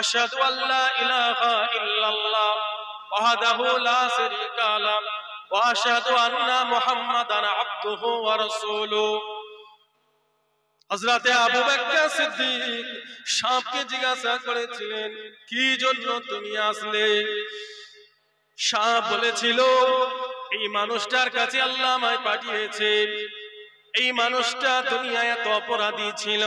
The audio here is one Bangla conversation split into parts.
আশহাদু আল্লা ইলাহা ইল্লাল্লাহ ওয়াহদাহু লা শারীকা লাহু ওয়া আশহাদু আন্না মুহাম্মাদান আবদুহু ওয়া রাসূলুহু। হযরতে আবু বকর সিদ্দিক শামকে জিজ্ঞাসা করেছিলেন, কি জন্য তুমি আসলে? শাম বলেছিল, এই মানুষটার কাছে আল্লাহ আমায় পাঠিয়েছে। এই মানুষটা দুনিয়ায় এত অপরাধী ছিল,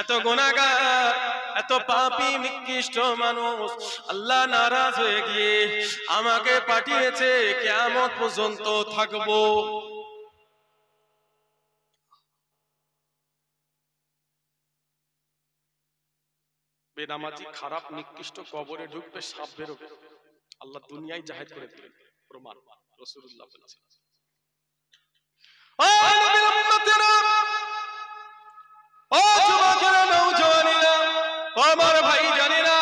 এত গুনাহগার, এত পাপী নিকৃষ্ট মানুষ, আল্লাহ নারাজ হয়ে গিয়ে আমাকে পাঠিয়েছে, কিয়ামত পর্যন্ত থাকবো। বেনামাজি, খারাপ, নিকৃষ্ট কবরে ঢুকবে, সাপ বেরোবে, আল্লাহ দুনিয়ায় জাহের করে দিলেন। প্রমাণ রাসূলুল্লাহ বলেছেন। ও নবীর উম্মতেরা, ও যুবকেরা, নওজওয়ানেরা, ও আমার ভাইজানেরা,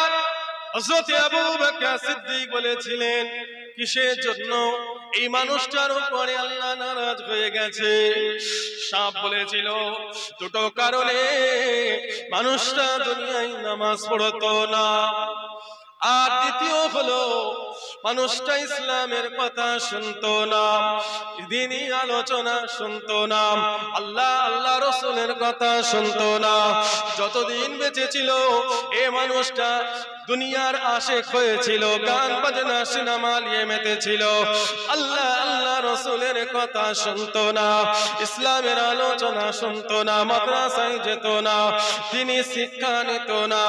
হযরত আবু বকর সিদ্দিক বলেছিলেন, কিসের জন্য এই মানুষটার উপরে আল্লাহ নারাজ হয়ে গেছে? সাপ বলেছিল, দুটো কারণে। মানুষটা দুনিয়ায় নামাজ পড়তো না, আর দ্বিতীয় হলো মানুষটা ইসলামের কথা শুনতো না, দ্বীনি আলোচনা শুনতো না, আল্লাহ আল্লাহ রাসূলের কথা শুনতো না। যতদিন বেঁচে ছিল এ মানুষটা দুনিয়ার আশিক হয়েছিল, গান বাজনা সিনেমা নিয়ে মেতেছিল, আল্লাহ আল্লাহ রাসূলের কথা শুনতো না, ইসলামের আলোচনা শুনতো না, মাদ্রাসায় যেত না, দ্বীনি শিক্ষা নিত না।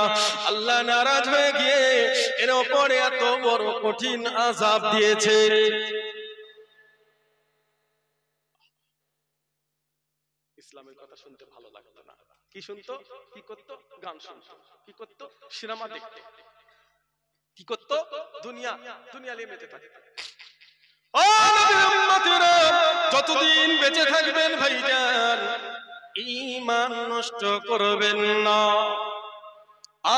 আল্লাহ নারাজ হয়ে গিয়ে এর উপরে এত বড় কঠিন আযাব দিয়েছে। ইসলামের কথা শুনতে ভালো লাগতো না, কি শুনতো, কি করতো? গান শুনতো। কি করতো? সিনেমা দেখতো। কি করতো? দুনিয়া নিয়ে মেতে থাকতো। ও নবীর উম্মতেরা, যতদিন বেঁচে থাকবেন ভাইজান, ঈমান নষ্ট করবেন না,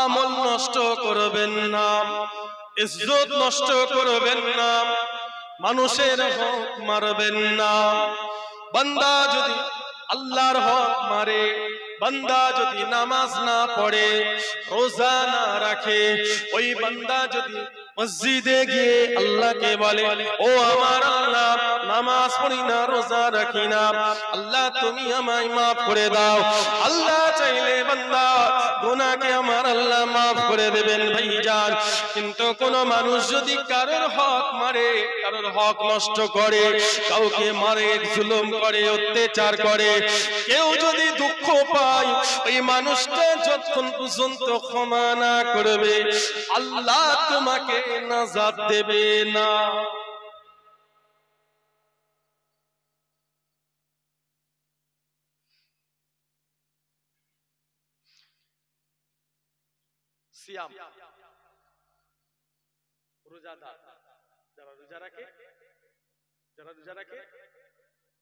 আমল নষ্ট করবেন না, ইজ্জত নষ্ট করবেন না, মানুষের হক মারবেন না। বান্দা যদি আল্লাহর হক মারে, বান্দা যদি নামাজ না পড়ে, রোজা না রাখে, ওই বান্দা যদি মসজিদে গিয়ে আল্লাহকে বলে, ও আমার আল্লাহ, নামাজ পড়ি না, রোজা রাখি না, আল্লাহ তুমি আমায় মাফ করে দাও, আল্লাহ চাইলে বান্দা গুনাহকে আমার আল্লাহ মাফ করে দেবেন ভাইজান। কিন্তু কোন মানুষ যদি কারোর হক মারে, কারোর হক নষ্ট করে, কাউকে মারে, জুলুম করে, অত্যাচার করে, কেউ যদি দুঃখ পায়, ওই মানুষটা যতক্ষণ পর্যন্ত ক্ষমা না করবে, আল্লাহ তোমাকে নাজাত দেবে না। সিয়াম, রোজাদার, যারা রোজা রাখে,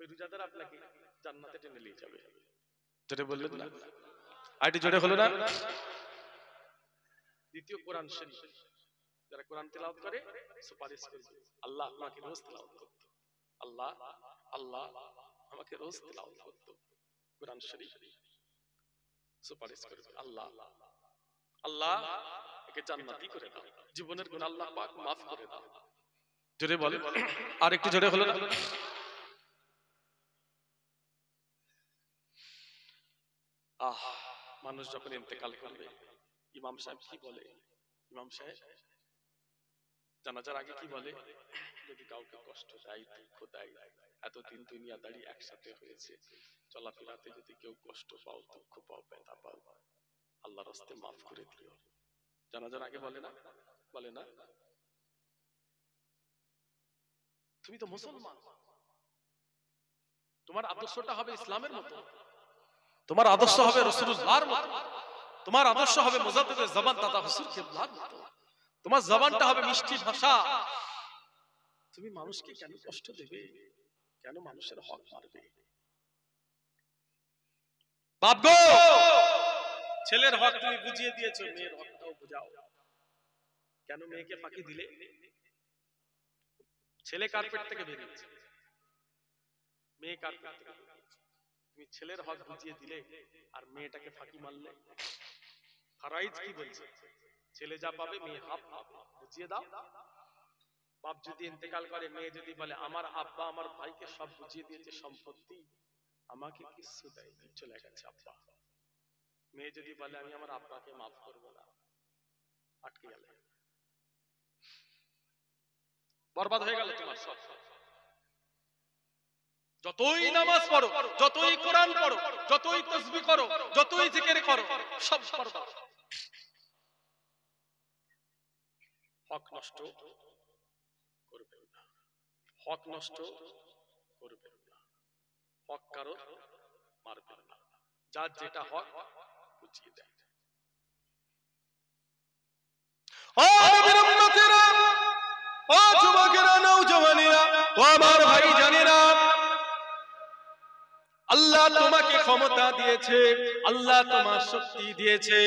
ওই রোজাদার আপনাকে জান্নাতে টেনে নিয়ে যাবে। যেটা বললেন না, আইটি জোরে হলো না? দ্বিতীয়, কোরআন শরীফ, যারা কোরআন তেলাওয়াত করে সুপারিশ করবে, আল্লাহ আমাকে রোজ তেলাওয়াত করতে, আল্লাহ আল্লাহ আমাকে রোজ তেলাওয়াত করতে, কোরআন শরীফ সুপারিশ করবে, আল্লাহ আল্লাহ একে জান্নাতি করে দাও, জীবনের গুনাহ আল্লাহ পাক মাফ করে দাও। জোরে বলে, আর একটু জোরে হলো না? মানুষ যখন ইন্তেকাল করবে, ইমাম সাহেব কি বলে? ইমাম সাহেব জানাজার আগে কি বলে? যদি কাউকে কষ্ট দেয়, দুঃখ দেয়, এতদিন দুনিয়াদারি একসাথে হয়েছে, চলাফেরাতে যদি কেউ কষ্ট পাও, দুঃখ পাও, ব্যথা পাও, আল্লাহর রাস্তে মাফ করে দিও। জানাজার আগে বলে না? বলে না? তুমি তো মুসলমান, তোমার আদর্শটা হবে ইসলামের মতো, তোমার আদর্শ হবে রাসূলুল্লাহর মতো, তোমার আদর্শ হবে মুজাদ্দিদের জবান দাদা হুজুর কিবলার মতো, তোমার জবানটা হবে মিষ্টি ভাষা। তুমি মানুষকে কেন কষ্ট দেবে? কেন মানুষের হক মারবে? বাপ গো, ছেলের হক তুমি বুঝিয়ে দিয়েছো, মেয়ের হকটাও বুঝাও। কেন মেয়েকে ফাঁকি দিলে? ছেলে কার্পেট থেকে বেরিয়েছে, মেয়ে কার্পেট থেকে বেরিয়েছে, তুমি ছেলের হক বুঝিয়ে দিলে আর মেয়েটাকে ফাঁকি মারলে। ফারাইজ কি বলছে? ছেলে যা পাবে মেয়ে হাফ পাবে, বুঝিয়ে দাও। বাপ যদি ইন্তেকাল করে, মেয়ে যদি বলে আমার আব্বা আমার ভাইকে সব বুঝিয়ে দিয়েছে সম্পত্তি, আমাকে কিছু দেয়নি, চলে গেছে আব্বা। মেয়ে যদি বলে আমি আমার আব্বাকে মাফ করবো না, আটকে গেলে, বরবাদ হয়ে গেল তোমার সব। যতই নামাজ পড়ো, যতই কোরআন পড়ো, যতই তাসবিহ করো, যতই জিকির করো, সব বরবাদ। হক নষ্ট করবেন না, হক নষ্ট করবেন না, হক কারো মারবেন না, যার যেটা হক বুঝিয়ে দেন। ও নবীর উম্মতেরা, ও যুবকেরা, নওজওয়ানেরা, ও আমার ভাই জানেরা, আল্লাহ তোমাকে ক্ষমতা দিয়েছে, আল্লাহ তোমার শক্তি দিয়েছে,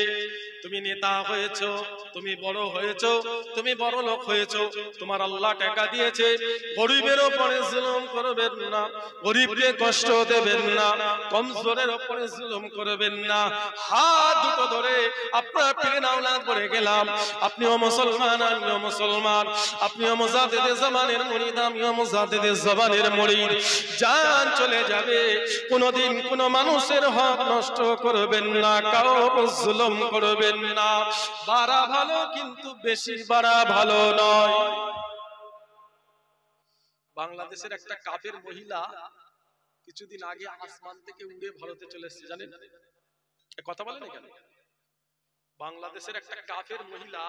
তুমি নেতা হয়েছো, তুমি বড় হয়েছো, তুমি বড় লোক হয়েছো, তোমার আল্লাহ টাকা দিয়েছে। গরিবের উপরে জুলুম করবেন না, গরিবকে কষ্ট দেবেন না, কমজোরের উপরে জুলুম করবেন না। হাত দুটো ধরে আপনার পীর আওলাদ বলে গেলাম, আপনিও মুসলমান, আমিও মুসলমান, আপনিও মুজাদ্দিদে জামানের মুরিদ, আমিও মুজাদ্দিদে জামানের মুরিদ। জান চলে যাবে, কোনদিন কোন মানুষের হক নষ্ট করবেন না, কারো জুলুম করবেন না। বাড়া ভালো কিন্তু বেশি বাড়া ভালো নয়। বাংলাদেশের একটা কাফের মহিলা কিছুদিন আগে আসমান থেকে উড়ে ভারতে চলে এসেছে, জানেন? কথা বলেন কেন? বাংলাদেশের একটা কাফের মহিলা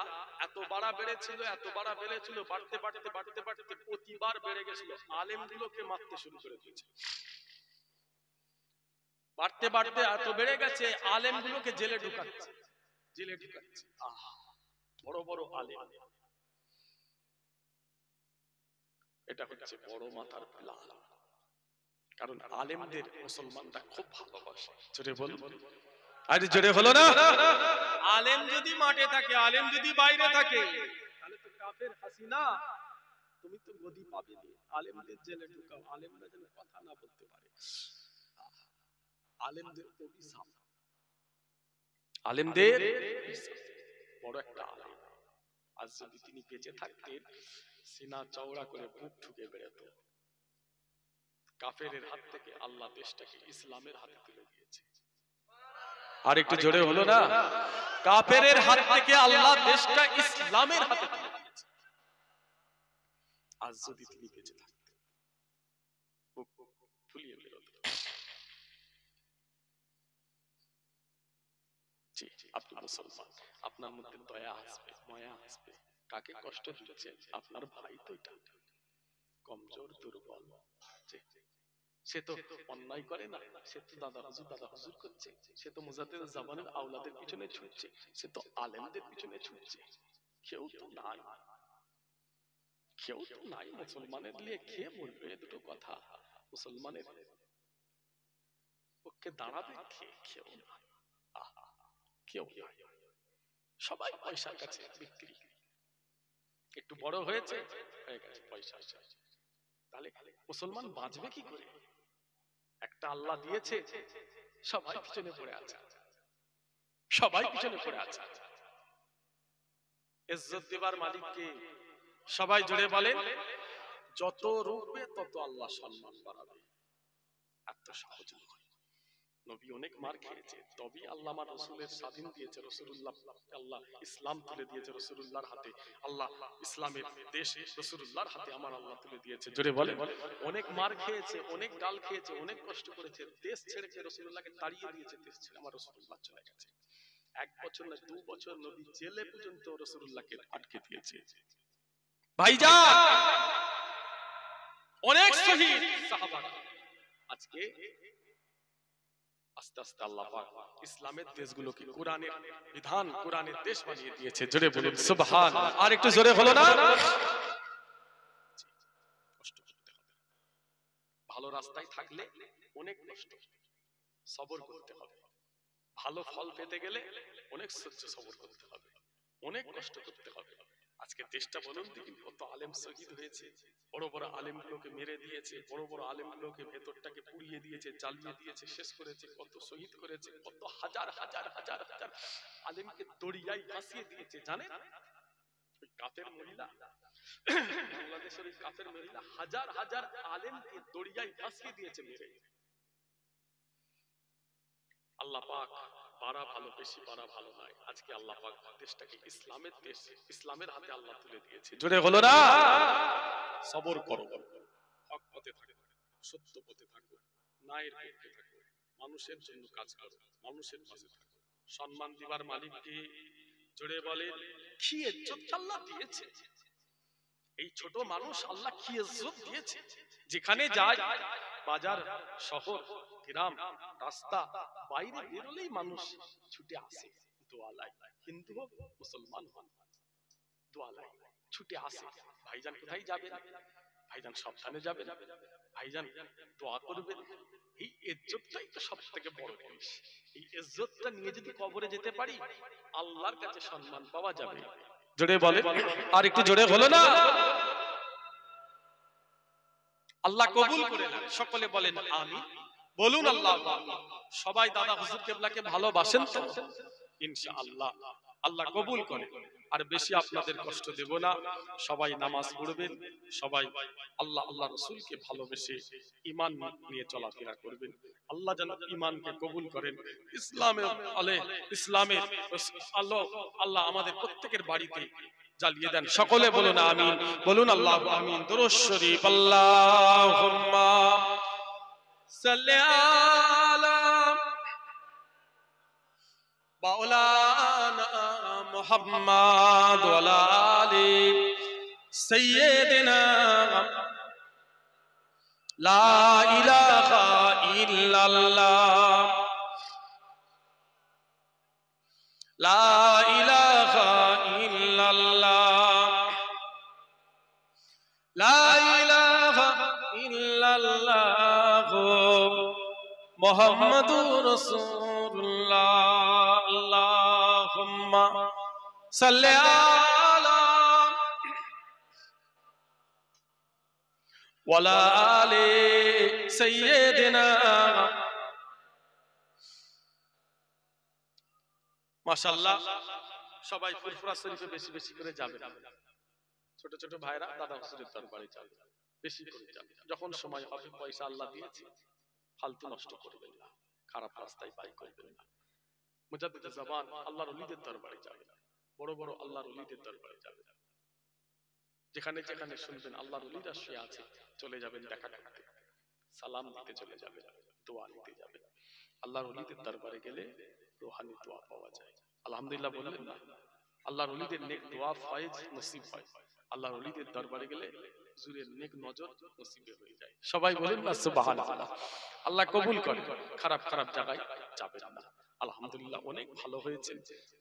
এত বাড়া বেড়েছিল, এত বাড়া বেড়েছিল, বাড়তে বাড়তে বাড়তে বাড়তে প্রতিবার বেড়ে গেছিল, আলেমগুলোকে মারতে শুরু করে দিয়েছে। বাড়তে বাড়তে এত বেড়ে গেছে, আলেমগুলোকে জেলে ঢুকাচ্ছে, জেলে ঢুকাচ্ছে। বড় বড় আলেম, এটা হচ্ছে বড় মাথার প্ল্যান। কারণ আলেমদের মুসলমানরা খুব ভালোবাসে। জোরে বলুন, আরে জোরে হলো না? আলেম যদি মাঠে থাকে, আলেম যদি বাইরে থাকে, তাহলে তো কাফের হাসিনা তুমি তো গদি পাবে না। আলেমদের জেলে ঢুকাও, আলেমরা যেন কথা না বলতে পারে। আলেমদের অভিশাপ, আলেমদের বড় একটা আলেম আজ যদি তিনি বেঁচে থাকতেন, সিনা চওড়া করে বুক ঠুকে বেরোতো। কাফেরের হাত থেকে আল্লাহ দেশটাকে ইসলামের হাতে তুলে দিয়েছে। আর একটু জোরে হলো না? কাফেরের হাত থেকে আল্লাহ দেশটা ইসলামের হাতে তুলে দিয়েছে। আজ যদি তিনি বেঁচে থাকতেন, বুক ফুলিয়ে বেরোতো। জি, আপনি মুসলমান, আপনার মধ্যে দয়া আসবে, মায়া আসবে। কাকে কষ্ট দিচ্ছেন? আপনার ভাই তো এটা কমজোর দুর্বল, সে তো অন্যায় করে না, সে তো দাদা হুজুর করছে, সে তো মুজাদ্দিদ জামানের আওলাদের পিছনে ছুটছে, সে তো আলেমদের পিছনে ছুটছে। কেউ তো নাই, কেউ তো নাই মুসলমানের লিয়ে। কে বলবে দুটো কথা? মুসলমানের পক্ষে দাঁড়াবে কে? কেউ নাই, কেউ নাই। সবাই পয়সার কাছে বিক্রি। একটু বড় হয়েছে, হয়ে গেছে পয়সা। তাহলে মুসলমান বাঁচবে কি করে? একটা আল্লাহ দিয়েছে, সবাই পিছনে পড়ে আছে, সবাই পিছনে পড়ে আছে। ইজ্জত দেবার মালিককে সবাই জুড়ে বলেন, যত রূপে তত আল্লাহ সম্মান বাড়াবে। এত সহজ নয়। নবী অনেক মার খেয়েছে, তবেই আল্লাহ আমার রাসূলের স্বাধীন দিয়েছে। রাসূলুল্লাহ আল্লাহ ইসলাম তুলে দিয়েছে রাসূলুল্লাহর হাতে। আল্লাহ ইসলামের দেশ রাসূলুল্লাহর হাতে আমার আল্লাহ তুলে দিয়েছে। জোরে বলেন। অনেক মার খেয়েছে, অনেক গাল খেয়েছে, অনেক কষ্ট করেছে, দেশ ছেড়েছে, রাসূলুল্লাহকে তাড়িয়ে দিয়েছে, দেশ ছেড়ে আমার রাসূলুল্লাহ চলে গেছে। 1 বছর না 2 বছর নবী জেলে পর্যন্ত রাসূলুল্লাহকে আটকে দিয়েছে। ভাইজান, অনেক শহীদ সাহাবারা আজকে আস্তে আস্তে আল্লাহ পাক ইসলামের দেশগুলোকে কোরআনের বিধান, কোরআনের দেশ বানিয়ে দিয়েছে। জোরে বলুন সুবহানাল্লাহ। আর একটু জোরে হলো না? কষ্ট করতে হবে, ভালো রাস্তায় থাকলে অনেক কষ্ট, সবর করতে হবে। ভালো ফল পেতে গেলে অনেক সহ্য সবর করতে হবে, অনেক কষ্ট করতে হবে। আজকে দেশটা বলুন দেখি কত আলেম শহীদ হয়েছে, বড় বড় আলেমগুলোকে মেরে দিয়েছে, বড় বড় আলেমগুলোকে ভেতরটাকে পুড়িয়ে দিয়েছে, জ্বালিয়ে দিয়েছে, শেষ করেছে, কত শহীদ করেছে, কত হাজার হাজার হাজার হাজার আলেমকে দড়িয়ায় ভাসিয়ে দিয়েছে জানেন? ওই কাফের মহিলা, বাংলাদেশের ওই কাফের মহিলা হাজার হাজার আলেমকে দড়িয়ায় ভাসিয়ে দিয়েছে মেরে। আল্লাহ পাক বাড়া ভালো, বেশি বাড়া ভালো নয়। আজকে আল্লাহ পাক দেশটাকে ইসলামের দেশ, ইসলামের হাতে আল্লাহ তুলে দিয়েছে। জোরে হলো না? সবর করো, হক পথে থাকো, সত্য পথে থাকো, ন্যায়ের পথে থাকো, মানুষের জন্য কাজ করো, মানুষের পাশে থাকো। সম্মান দিবার মালিককে জোরে বলে কি ইজ্জত আল্লাহ দিয়েছে। এই ছোট মানুষ আল্লাহ কি ইজ্জত দিয়েছে। যেখানে যায়, বাজার, শহর, গ্রাম, রাস্তা, বাইরে বেরোলেই মানুষ ছুটে আসে দোয়ালাই। হিন্দু হোক, মুসলমান হোক, দোয়ালাই ছুটে আসে। ভাইজান কোথায় যাবেন? ভাইজান সাবধানে যাবেন, ভাইজান দোয়া করবেন। এই ইজ্জতটাই তো সব থেকে বড় জিনিস। এই ইজ্জতটা নিয়ে যদি কবরে যেতে পারি, আল্লাহর কাছে সম্মান পাওয়া যাবে। জোরে বলে, আর একটু জোরে হলো না? আল্লাহ কবুল করে নেন। সকলে বলেন আমিন। বলুন আল্লাহ আমিন। সবাই দাদা হুজুর কেবলাকে ভালোবাসেন তো? ইনশাআল্লাহ আল্লাহ কবুল করে। আর বেশি আপনাদের কষ্ট দেব না। সবাই নামাজ পড়বেন, সবাই আল্লাহ আল্লাহ রাসূলকে ভালোবেসে ঈমান নিয়ে চলাফেরা করবেন। আল্লাহ যেন ঈমানকে কবুল করেন। ইসলামের আল্লাহ আমাদের প্রত্যেকের বাড়িতে জ্বালিয়ে দেন। সকলে বলুন আমিন। বলুন আল্লাহ আমিন। দুরূদ শরীফ। আল্লাহুম্মা সাল্লি আলা মাওলানা মুহাম্মাদ ওয়া আলা আলি সাইয়্যিদিনা লা ইলাহা ইল্লাল্লাহ লা ইলাহা ইল্লাল্লাহ লা ইলাহা ইল্লাল্লাহ মুহাম্মাদুর রাসূলুল্লাহ। আল্লাহুম্মা সাল্লি আলা ওয়া আলা আলি সাইয়্যিদিনা। মাশাআল্লাহ সবাই ফুরফুরা শরীফে বেশি বেশি করে যাবে। ছোট ছোট ভাইরা দাদা হুজুরের দরবারে যাবে, বেশি করে যাবে। যখন সময় হবে, পয়সা আল্লাহ দিয়েছে, ফালতু নষ্ট করবেন না, খারাপ রাস্তায় ব্যয় করবেন না। মুজাদ্দিদ জামান আল্লাহর ওলিদের দরবারে যাবে, বড় বড় আল্লাহর ওলিদের দরবারে যাবে। যেখানে যেখানে শুনবেন আল্লাহর ওলিরা শুয়ে আছে, চলে যাবেন দেখা করতে, সালাম দিতে চলে যাবেন, দোয়া নিতে যাবেন। আল্লাহর ওলিদের দরবারে গেলে রূহানি দোয়া পাওয়া যায়। আলহামদুলিল্লাহ বললেন না? আল্লাহর ওলিদের নেক দোয়া ফয়েজ নসিব হয়। আল্লাহর ওলিদের দরবারে গেলে হুজুরের নেক নজর নসিবে হয়ে যায়। সবাই বলুন না সুবহানাল্লাহ। আল্লাহ কবুল করে। খারাপ খারাপ জায়গায় যাবেন না। আলহামদুলিল্লাহ অনেক ভালো হয়েছে,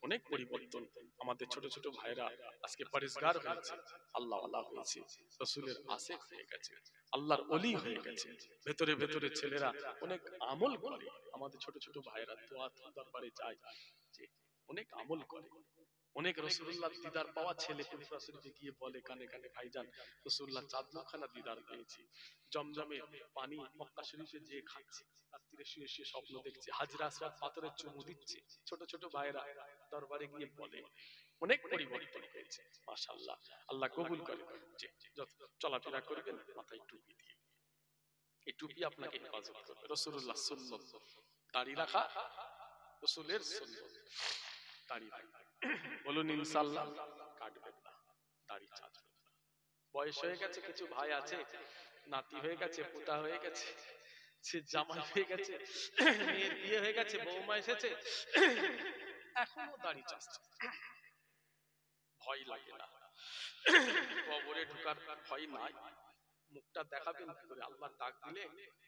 অনেক পরিবর্তন। আমাদের ছোট ছোট ভাইরা আজকে পরিষ্কার হয়েছে, আল্লাহ আল্লাহ হয়েছে, রাসূলের আশিক হয়ে গেছে, আল্লাহর ওলি হয়ে গেছে। ভেতরে ভেতরে ছেলেরা অনেক আমল করে। আমাদের ছোট ছোট ভাইরা দোয়া দরবারে যায়, যে অনেক আমল করে। অনেক রাসূলুল্লাহ দিদার পাওয়া ছেলে ফুরফুরা শরীফে গিয়ে বলে কানে কানে, ভাইজান রাসূলুল্লাহ চাঁদখানা দিদার পেয়েছি, জমজমে পানি মক্কা শরীফে যে খাচ্ছে, রাত্রিরে শুয়ে শুয়ে স্বপ্ন দেখছে, হাজরা আসওয়াদ পাথরে চুমু দিচ্ছে। ছোট ছোট ভাইরা দরবারে গিয়ে বলে অনেক পরিবর্তন হয়েছে। মাশাআল্লাহ আল্লাহ কবুল করে। যে যত চলাফেরা করবেন মাথায় টুপি দিয়ে, এই টুপি আপনাকে হেফাজত করবে। রাসূলুল্লাহ সুন্নাত দাড়ি রাখা রাসূলের সুন্নাত। দাড়ি রাখা বলুন ইনশাআল্লাহ কাটবেন না, দাড়ি চাঁচবেন না। বয়স হয়ে গেছে, কিছু ভাই আছে নাতি হয়ে গেছে, পুতা হয়ে গেছে, সে জামাই হয়ে গেছে, মেয়ের বিয়ে হয়ে গেছে, বৌমা এসেছে, এখনো দাড়ি চাচ্ছে। ভয় লাগে না? কবরে ঢোকার ভয় নাই? মুখটা দেখাবেন কি করে? আল্লাহ ডাক দিলে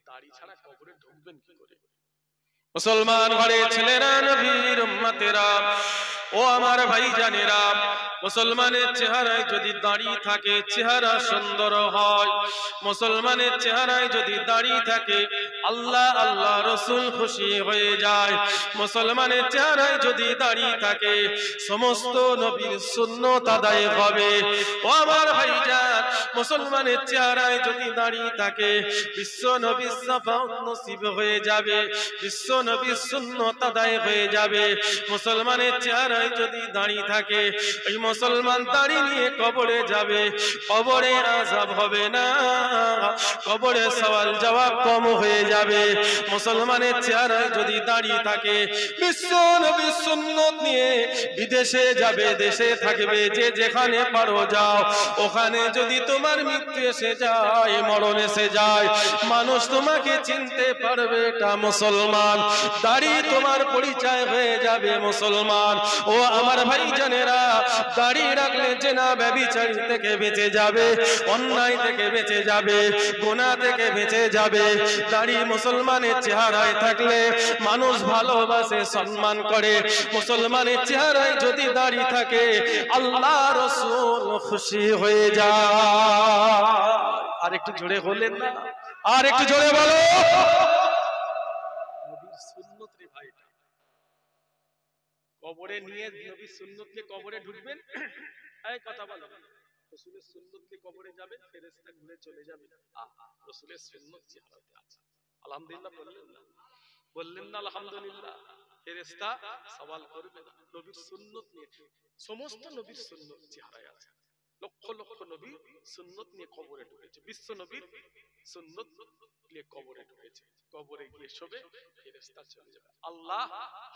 দাড়ি ছাড়া কবরে ঢুকবেন কি করে? মুসলমান ঘরের ছেলেরা, নবীর উম্মতেরা, ও আমার ভাইজানেরা, মুসলমানের চেহারায় যদি দাড়ি থাকে চেহারা সুন্দর হয়। মুসলমানের চেহারায় যদি দাড়ি থাকে আল্লাহ আল্লাহ রাসূল খুশি হয়ে যায়। মুসলমানের চেহারায় যদি দাঁড়িয়ে থাকে সমস্ত নবীর সুন্নাত আদায় হবে। ও আমার ভাইজান, মুসলমানের চেহারায় যদি দাঁড়িয়ে থাকে বিশ্ব নবীর শাফাআত নসিব হয়ে যাবে, বিশ্ব নবীর সুন্নাত আদায় হয়ে যাবে। মুসলমানের চেহারায় যদি দাঁড়িয়ে থাকে এই মুসলমান দাঁড়িয়ে নিয়ে কবরে যাবে, কবরে আযাব হবে না, কবরে সওয়াল জবাব কম হয়ে যাবে। মুসলমানের চেহারায় যদি দাঁড়িয়ে থাকে বিশ্ব নবীর সুন্নাত নিয়ে বিদেশে যাবে, দেশে থাকবে, যে যেখানে পারো যাও। ওখানে যদি তোমার মৃত্যু এসে যায়, মরণ এসে যায়, মানুষ তোমাকে চিনতে পারবে এটা মুসলমান। দাড়ি তোমার পরিচয় হয়ে যাবে মুসলমান। ও আমার ভাইজানেরা, দাড়ি রাখলে জেনা ব্যভিচারী থেকে বেঁচে যাবে, অন্যায় থেকে বেঁচে যাবে, গুনাহ থেকে বেঁচে যাবে। দাড়ি মুসলমানের চেহারায় থাকলে মানুষ ভালোবাসে, সম্মান করে। মুসলমানের চেহারায় যদি দাড়ি থাকে আল্লাহ রাসূল খুশি হয়ে যায়। আর একটু জোরে বলেন না, আর একটু জোরে বলো। নবীর সুন্নাত রে ভাই, কবরে নিয়ে নবীর সুন্নাত নিয়ে কবরে ঢুকবেন, এই কথা বলেন, রাসূলের সুন্নাত নিয়ে কবরে যাবেন, ফেরেশতা ঘুরে চলে যাবে। রাসূলের সুন্নাত চেহারাতে আছে, আলহামদুলিল্লাহ বললেন না? বললেন না আলহামদুলিল্লাহ? ফেরেশতা সওয়াল করবে না, নবীর সুন্নাত নিয়ে। সমস্ত নবীর সুন্নাত চেহারায় আছে। লক্ষ লক্ষ নবী সুন্নাত নিয়ে কবরে ঢুকেছে, বিশ্ব নবীর সুন্নাত নিয়ে কবরে ঢুকেছে। কবরে গিয়ে শোবে, ফেরেশতা চলে যাবে। আল্লাহ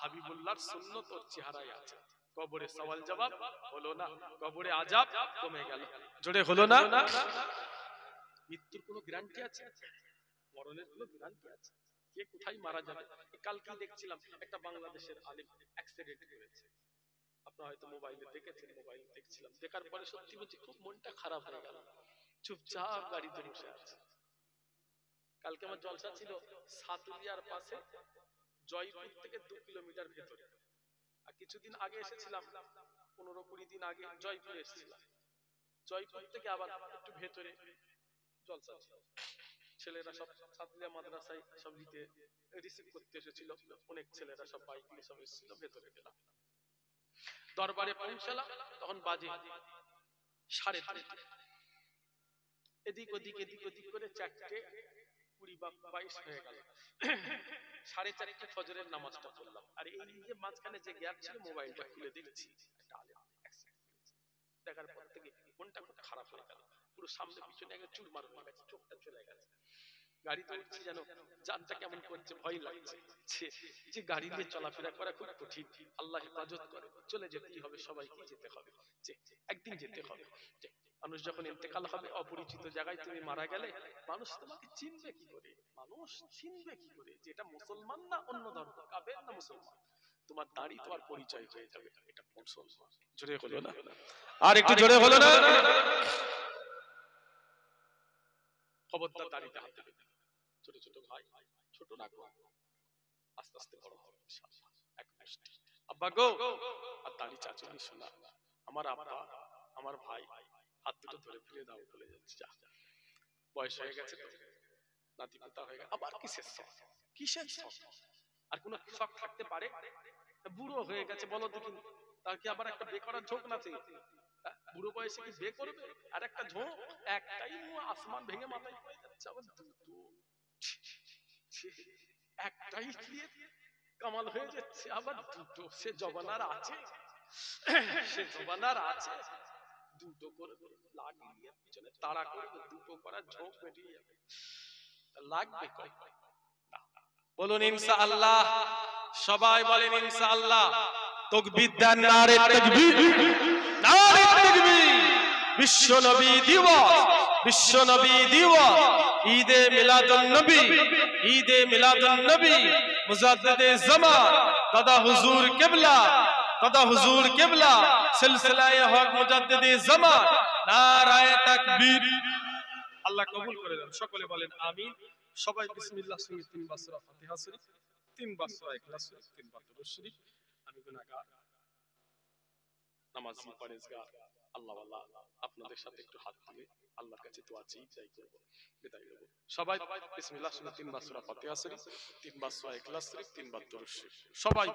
হাবিবুল্লাহর সুন্নাত ওর চেহারায় আছে। কবরে সওয়াল জবাব হলো না, কবরে আযাব কমে গেল। জোরে হলো না? মৃত্যুর কোনো গ্যারান্টি আছে? মরণের কোনো গ্যারান্টি আছে? কে কোথায় মারা যাবে? কালকে দেখছিলাম একটা বাংলাদেশের আলেম অ্যাক্সিডেন্ট করেছে। আপনারা হয়তো মোবাইলে দেখেছেন, মোবাইল দেখছিলাম, দেখার পরে সত্যি বলছি খুব মনটা খারাপ হয়ে গেল। চুপচাপ গাড়িতে বসে আছে। কালকে আমার জলসা ছিল সাতুরিয়ার পাশে, জয়পুর থেকে 2 কিলোমিটার ভেতরে। আর কিছুদিন আগে এসেছিলাম, 15-20 দিন আগে জয়পুরে এসেছিলাম। জয়পুর থেকে আবার একটু ভেতরে জলসা ছিল। ছেলেরা সব সাতুরিয়া মাদ্রাসায় সব দিতে রিসিভ করতে এসেছিল, অনেক ছেলেরা সব বাইক নিয়ে সব এসেছিল। ভেতরে গেলাম, দরবারে পৌঁছালাম, তখন বাজে 3:30। এদিক ওদিক এদিক ওদিক করে 4:20-22 হয়ে গেল। 4:30 ফজরের নামাজটা পড়লাম। আর এই যে মাঝখানে যে গ্যাপ ছিল, মোবাইলটা খুলে দেখছি একটা আলেম অ্যাক্সিডেন্ট করেছে। দেখার পর থেকে মনটা খুব খারাপ হয়ে গেল। পুরো সামনে পিছনে একটা চুরমার হয়ে গেছে, চোখটা চলে গেছে। গাড়িতে উঠছি যেন জানটা কেমন করছে, ভয় লাগছে। যে গাড়ি নিয়ে চলাফেরা করা খুব কঠিন। আল্লাহ হেফাজত করে, চলে যেতেই হবে, সবাইকে যেতে হবে, একদিন যেতে হবে। মানুষ যখন ইন্তেকাল হবে, অপরিচিত জায়গায় তুমি মারা গেলে মানুষ তোমাকে চিনবে কি করে? মানুষ চিনবে কি করে যে এটা মুসলমান না অন্য ধর্ম, কাফের না মুসলমান? তোমার দাড়ি তোমার পরিচয় হয়ে যাবে, এটা মুসলমান। জোরে হলো না? আর একটু জোরে হলো না? খবরদার দাড়িতে হাত দেবে। ছোট ছোট ভাই, ছোট না গো, আস্তে আস্তে বড় হবে ইনশাআল্লাহ। এক মিষ্টি আব্বা গো, আর দাড়ি চাচুনি শোনা, আমার আব্বা, আমার ভাই, হাত দুটো ধরে ফেলে দাও, বলে যাচ্ছে যা, বয়স হয়ে গেছে তো, নাতি পোতা হয়ে গেছে, আবার কিসের শখ? কিসের শখ? আর কোন শখ থাকতে পারে? বুড়ো হয়ে গেছে, বলো দেখি, তার কি আবার একটা বে করার ঝোঁক নাকি? বুড়ো বয়সে কি বে করবে? আর একটা ঝোঁক, একটাই আসমান ভেঙে মাথায় পড়ে যাচ্ছে, আবার দুটো, একটাই দিয়ে কামাল হয়ে যাচ্ছে, আবার দুটো। সে জবানার আছে, সে জবানার আছে, দুটো করে লাগিয়ে পিছনে তাড়া করবে, দুটো করার ঝোঁক বেরিয়ে যাবে। লাগবে কয়? বলুন ইনশাআল্লাহ, সবাই বলেন ইনশাআল্লাহ। তাকবীর দেন, নারে তাকবীর, নারে তাকবীর। বিশ্ব নবী দিবস, বিশ্ব নবী দিবস, ঈদে মিলাদুন নবী, ঈদে মিলাদুন নবী, মুজাদ্দিদে জামান দাদা হুজুর কিবলা, দাদা হুজুর কিবলা, সিলসিলায়ে হক মুজাদ্দিদে জামান, নারায়ে তাকবীর। আল্লাহ কবুল করে দেন। সকলে বলেন আমিন। সবাই বিসমিল্লাহ শরীফ 3 বার সূরা ফাতিহা শরীফ, 3 বার সূরা ইখলাস শরীফ, 3 বার দুরূদ শরীফ। আমি গুনাহগার, নামাজি পরহেজগার, আল্লাহ আল্লাহ আপনাদের আপনাদের সাথে একটু হাত দিয়ে আল্লাহর কাছে দোয়া চেয়ে বিদায় নেব। সবাই বিসমিল্লাহ শুনে 3 বার সূরা ফাতিহা শরীফ, 3 বার সূরা ইখলাস শরীফ, 3 বার দরুদ শরীফ সবাই